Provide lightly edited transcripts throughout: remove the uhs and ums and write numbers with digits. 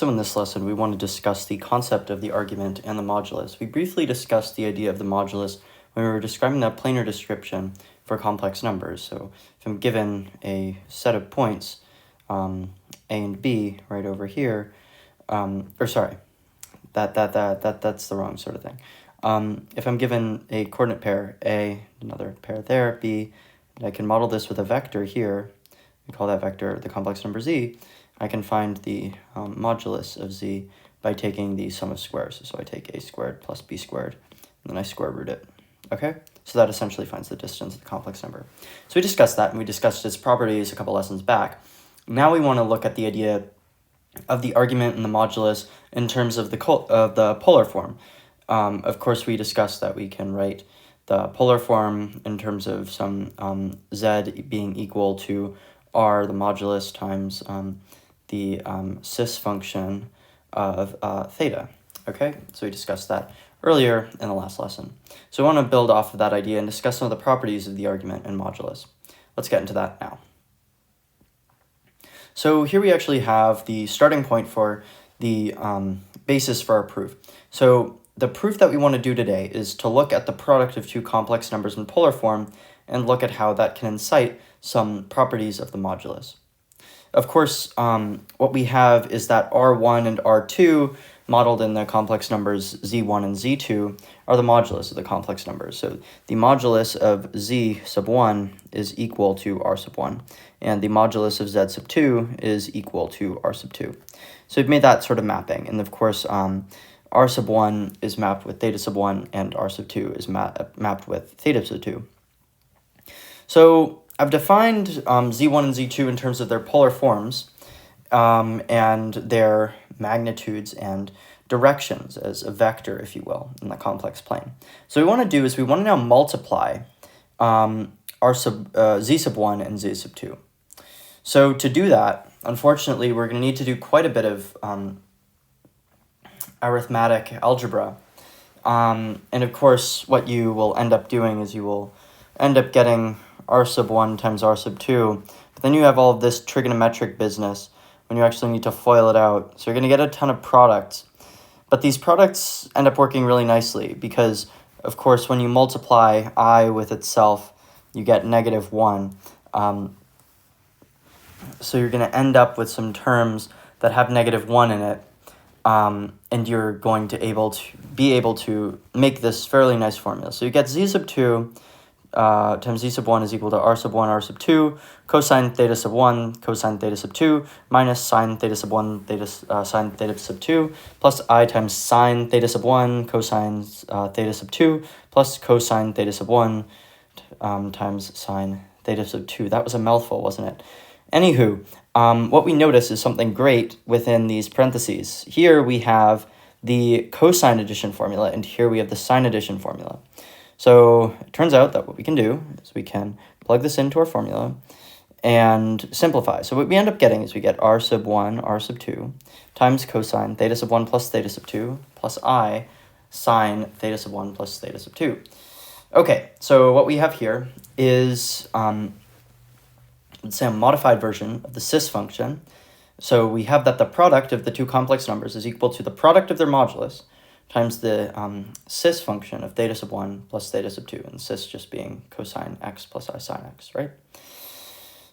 So in this lesson, we want to discuss the concept of the argument and the modulus. We briefly discussed the idea of the modulus when we were describing that planar description for complex numbers. So if I'm given a set of points, A and B right over here, that's the wrong sort of thing. If I'm given a coordinate pair, A, another pair there, B, and I can model this with a vector here, we call that vector the complex number Z, I can find the modulus of Z by taking the sum of squares. So I take A squared plus B squared, and then I square root it. Okay? So that essentially finds the distance of the complex number. So we discussed that, and we discussed its properties a couple lessons back. Now we want to look at the idea of the argument and the modulus in terms of the polar form. Of course, we discussed that we can write the polar form in terms of some Z being equal to R, the modulus, times the cis function of theta. Okay, so we discussed that earlier in the last lesson. So I want to build off of that idea and discuss some of the properties of the argument and modulus. Let's get into that now. So here we actually have the starting point for the basis for our proof. So the proof that we want to do today is to look at the product of two complex numbers in polar form and look at how that can incite some properties of the modulus. Of course, what we have is that R1 and R2, modeled in the complex numbers Z1 and Z2, are the modulus of the complex numbers. So the modulus of Z sub 1 is equal to R sub 1, and the modulus of Z sub 2 is equal to R sub 2. So we've made that sort of mapping, and of course, R sub 1 is mapped with theta sub 1, and R sub 2 is mapped with theta sub 2. So I've defined Z1 and Z2 in terms of their polar forms and their magnitudes and directions as a vector, if you will, in the complex plane. So what we want to do is we want to now multiply Z sub 1 and Z sub 2. So to do that, unfortunately, we're going to need to do quite a bit of arithmetic algebra. And of course, what you will end up doing is you will end up getting R sub 1 times R sub 2, but then you have all of this trigonometric business when you actually need to FOIL it out. So you're going to get a ton of products, but these products end up working really nicely because, of course, when you multiply I with itself, you get -1. So you're going to end up with some terms that have -1 in it, and you're going to be able to make this fairly nice formula. So you get Z sub 2 times Z sub 1 is equal to R sub 1, R sub 2, cosine theta sub 1, cosine theta sub 2, minus sine theta sub 1, sine theta sub 2, plus I times sine theta sub 1, cosine theta sub 2, plus cosine theta sub 1 times sine theta sub 2. That was a mouthful, wasn't it? Anywho, what we notice is something great within these parentheses. Here we have the cosine addition formula, and here we have the sine addition formula. So it turns out that what we can do is we can plug this into our formula and simplify. So what we end up getting is we get R sub 1, R sub 2 times cosine theta sub 1 plus theta sub 2 plus I sine theta sub 1 plus theta sub 2. Okay, so what we have here is, let's say, a modified version of the cis function. So we have that the product of the two complex numbers is equal to the product of their modulus times the cis function of theta sub 1 plus theta sub 2, and cis just being cosine x plus I sine x, right?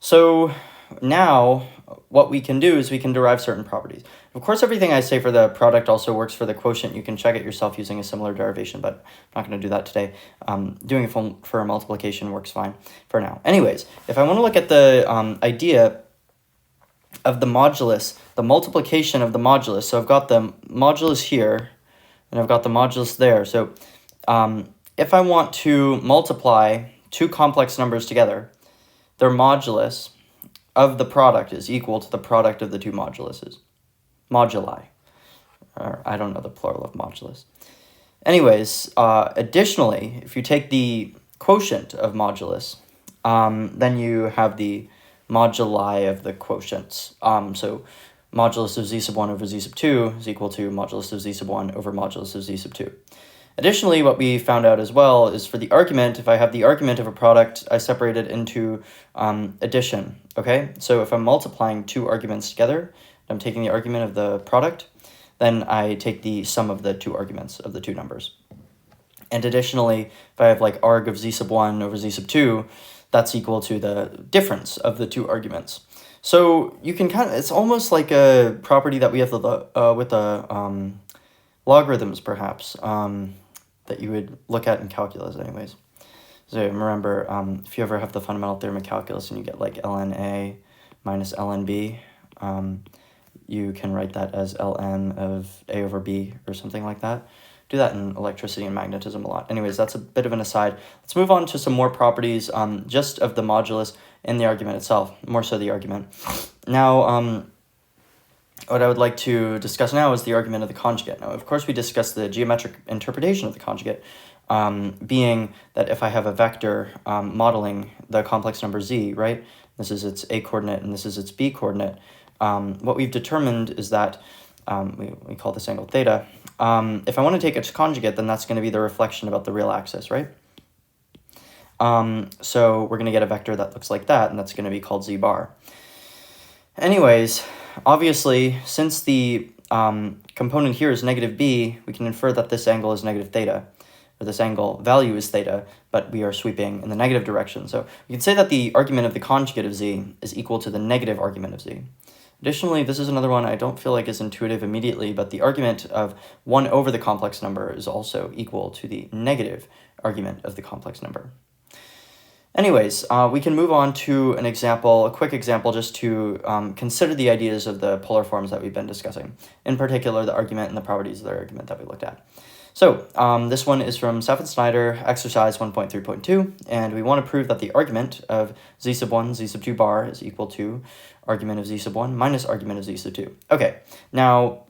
So now what we can do is we can derive certain properties. Of course, everything I say for the product also works for the quotient. You can check it yourself using a similar derivation, but I'm not going to do that today. Doing it for a multiplication works fine for now. Anyways, if I want to look at the idea of the modulus, the multiplication of the modulus, so I've got the modulus here, and I've got the modulus there. So if I want to multiply two complex numbers together, their modulus of the product is equal to the product of the two moduluses. Moduli. Or I don't know the plural of modulus. Anyways, additionally, if you take the quotient of modulus, then you have the moduli of the quotients. So modulus of Z sub 1 over Z sub 2 is equal to modulus of Z sub 1 over modulus of Z sub 2. Additionally, what we found out as well is for the argument, if I have the argument of a product, I separate it into addition, okay? So if I'm multiplying two arguments together, I'm taking the argument of the product, then I take the sum of the two arguments of the two numbers. And additionally, if I have like arg of z sub 1 over z sub 2, that's equal to the difference of the two arguments. So you can it's almost like a property that we have with the logarithms, perhaps, that you would look at in calculus anyways. So remember, if you ever have the fundamental theorem of calculus and you get like ln A minus ln B, you can write that as ln of A over B or something like that. Do that in electricity and magnetism a lot. Anyways, that's a bit of an aside. Let's move on to some more properties just of the modulus in the argument itself, more so the argument. Now, what I would like to discuss now is the argument of the conjugate. Now, of course, we discussed the geometric interpretation of the conjugate, being that if I have a vector modeling the complex number z, right? This is its a coordinate and this is its b coordinate. What we've determined is that we call this angle theta. If I want to take its conjugate, then that's going to be the reflection about the real axis, right? So we're going to get a vector that looks like that, and that's going to be called z bar. Anyways, obviously, since the component here is negative b, we can infer that this angle is negative theta, or this angle value is theta, but we are sweeping in the negative direction. So we can say that the argument of the conjugate of z is equal to the negative argument of z. Additionally, this is another one I don't feel like is intuitive immediately, but the argument of 1 over the complex number is also equal to the negative argument of the complex number. Anyways, we can move on to an example, a quick example, just to consider the ideas of the polar forms that we've been discussing. In particular, the argument and the properties of the argument that we looked at. So this one is from Seth and Snyder, exercise 1.3.2, and we want to prove that the argument of z sub 1, z sub 2 bar is equal to argument of z sub 1 minus argument of z sub 2. Okay, now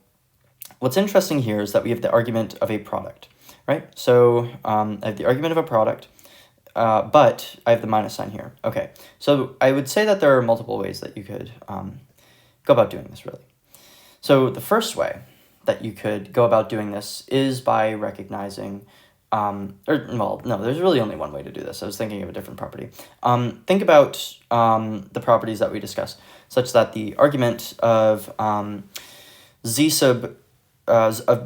what's interesting here is that we have the argument of a product, right? So I have the argument of a product, but I have the minus sign here. Okay, so I would say that there are multiple ways that you could go about doing this, really. So the first way that you could go about doing this is by recognizing, there's really only one way to do this. I was thinking of a different property. Think about the properties that we discussed, such that the argument of the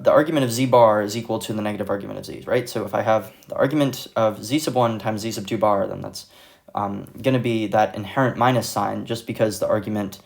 argument of z bar is equal to the negative argument of z, right? So if I have the argument of z sub 1 times z sub 2 bar, then that's going to be that inherent minus sign, just because the argument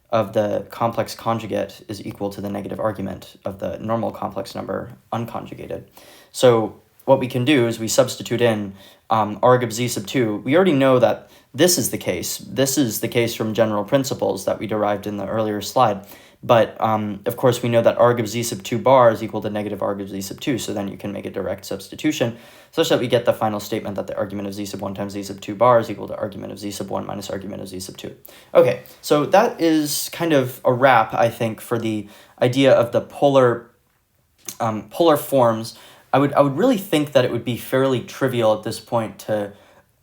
of the complex conjugate is equal to the negative argument of the normal complex number unconjugated. So what we can do is we substitute in arg of z sub 2. We already know that this is the case. This is the case from general principles that we derived in the earlier slide. But of course, we know that arg of z sub 2 bar is equal to negative arg of z sub 2. So then you can make a direct substitution such that we get the final statement that the argument of z sub 1 times z sub 2 bar is equal to argument of z sub 1 minus argument of z sub 2. Okay, so that is kind of a wrap, I think, for the idea of the polar forms. I would really think that it would be fairly trivial at this point to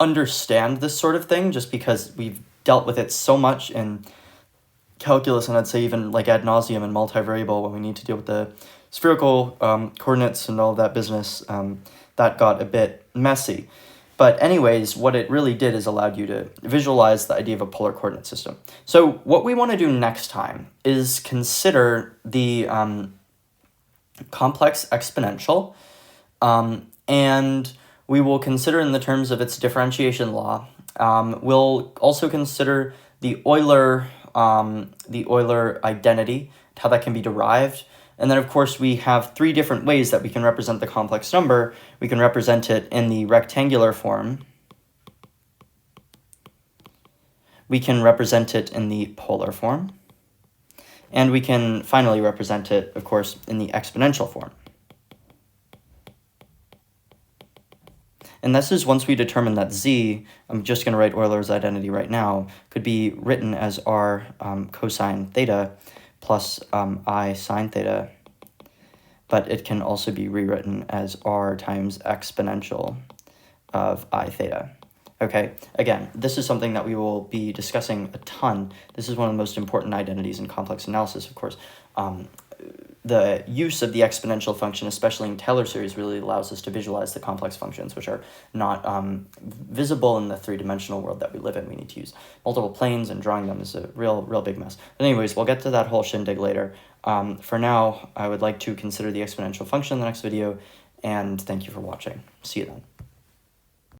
understand this sort of thing, just because we've dealt with it so much in calculus, and I'd say even like ad nauseum and multivariable when we need to deal with the spherical coordinates and all of that business. That got a bit messy. But anyways, what it really did is allowed you to visualize the idea of a polar coordinate system. So what we want to do next time is consider the complex exponential, and we will consider in the terms of its differentiation law. We'll also consider the Euler identity, how that can be derived. And then, of course, we have three different ways that we can represent the complex number. We can represent it in the rectangular form. We can represent it in the polar form. And we can finally represent it, of course, in the exponential form. And this is once we determine that z, I'm just going to write Euler's identity right now, could be written as r cosine theta plus I sine theta, but it can also be rewritten as r times exponential of I theta. Okay, again, this is something that we will be discussing a ton. This is one of the most important identities in complex analysis, of course. the use of the exponential function, especially in Taylor series, really allows us to visualize the complex functions, which are not visible in the three-dimensional world that we live in. We need to use multiple planes, and drawing them is a real big mess. But anyways, we'll get to that whole shindig later. For now, I would like to consider the exponential function in the next video, and thank you for watching. See you then.